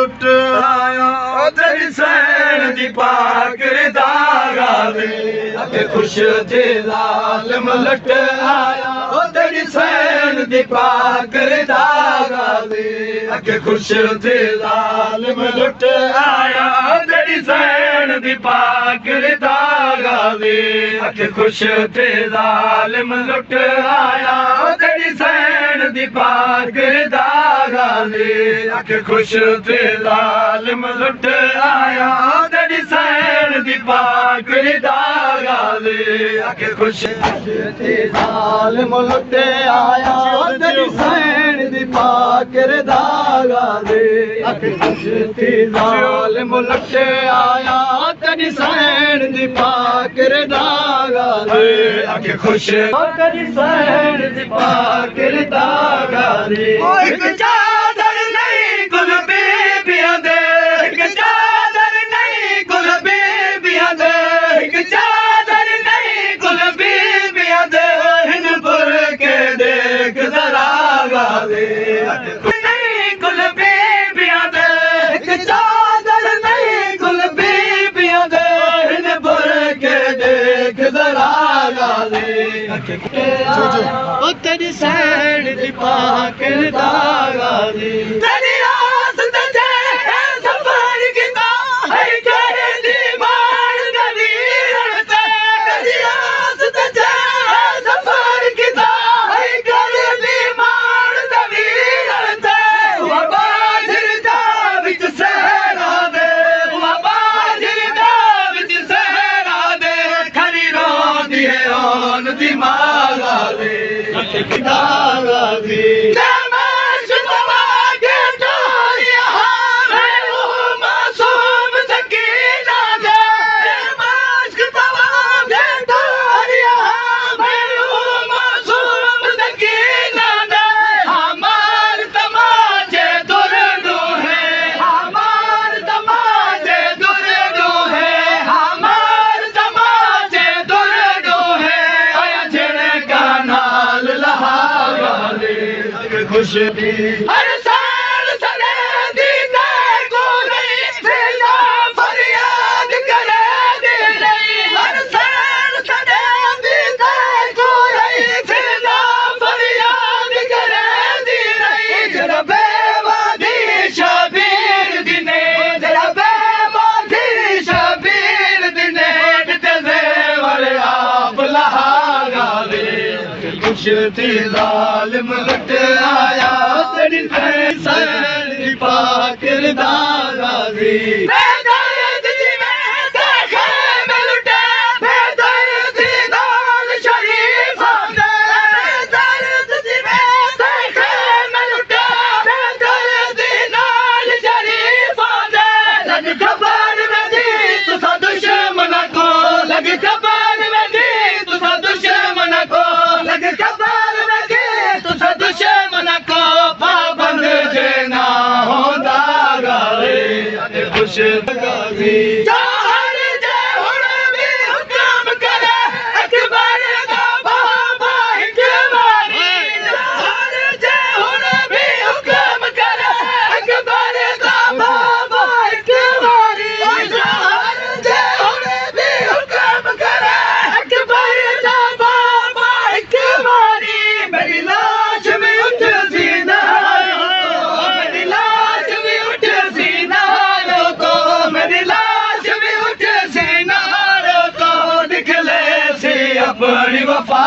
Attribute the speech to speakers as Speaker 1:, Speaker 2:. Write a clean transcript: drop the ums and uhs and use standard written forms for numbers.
Speaker 1: लुट आया तेरी सैन दी पाक दागा दे अगे खुश थे जालिम लुट आया तेरी सैन दी पाक दागा दे अगे खुश थे जालिम लुट आया तेरी सैन दी पाक दागा दे अगे खुश थे जालिम लुट आया तेरी सैन दी पाक दागा दे अगे खुश थे जालिम लुट आया तेरी सैन दी पाक दागा दे अगे खुश थे जालिम लुट आया तेरी सैन दी पाक दागा दे अगे खुश थे जालिम लुट आया तेरी सैन दी पाक दागा दे अगे खुश तेरी सैन दी पाक दागा दे एक चादर नहीं कुल बीबियां दे एक चादर नहीं कुल बीबियां दे एक चादर नहीं कुल बीबियां दे हिन पुर के देख जरा गा दे नहीं कुल बीबियां दे एक चादर नहीं कुल बीबियां दे हिन पुर के देख जरा गा दे ओ तेरी सैन दी पाक दागा दे तेरी आस ते सफर कीता है करे दी मान दवीर ते तेरी आस ते सफर कीता है करे दी मान दवीर ते बाबा जिरदा विच सहरा दे बाबा जिरदा विच सहरा दे खरी रोंदी है ओन दी माला दे दागा दे खुश हर साल सरे दीदा को नहीं फिजा फरियाद करे दे नहीं हर साल सरे दीदा को नहीं फिजा फरियाद करे दे नहीं जरा बेवादी शबीर दिने जरा बेवादी शबीर दिने ते जेवर आप लहागा दे खुश थी जालिम लुट आया तेरी सैन दी पाक दागा दे बेदर्द दी मैं देखे मैं लुटे बेदर्द दी नाल शरीफ दे बेदर्द दी मैं देखे मैं लुटे बेदर्द दी नाल शरीफ दे लग खबर में दी तुसा दुश्मन को लग खबर में दी तुसा दुश्मन को लग खबर में दी तुसा दुश्मन को पाबंद जेना होंदा गावे खुश गावी जहर जे हुण भी हुक्म करे अकबर दा बाबा हिकमानी जहर जे हुण भी हुक्म करे अकबर दा बाबा हिकमानी जहर जे हुण भी हुक्म करे अकबर दा बाबा हिकमानी मेरी लाश में उठ सीना मेरी लाश में उठ सीना को मेरी लाश में उठ सीना को निकले सी अपनी वफा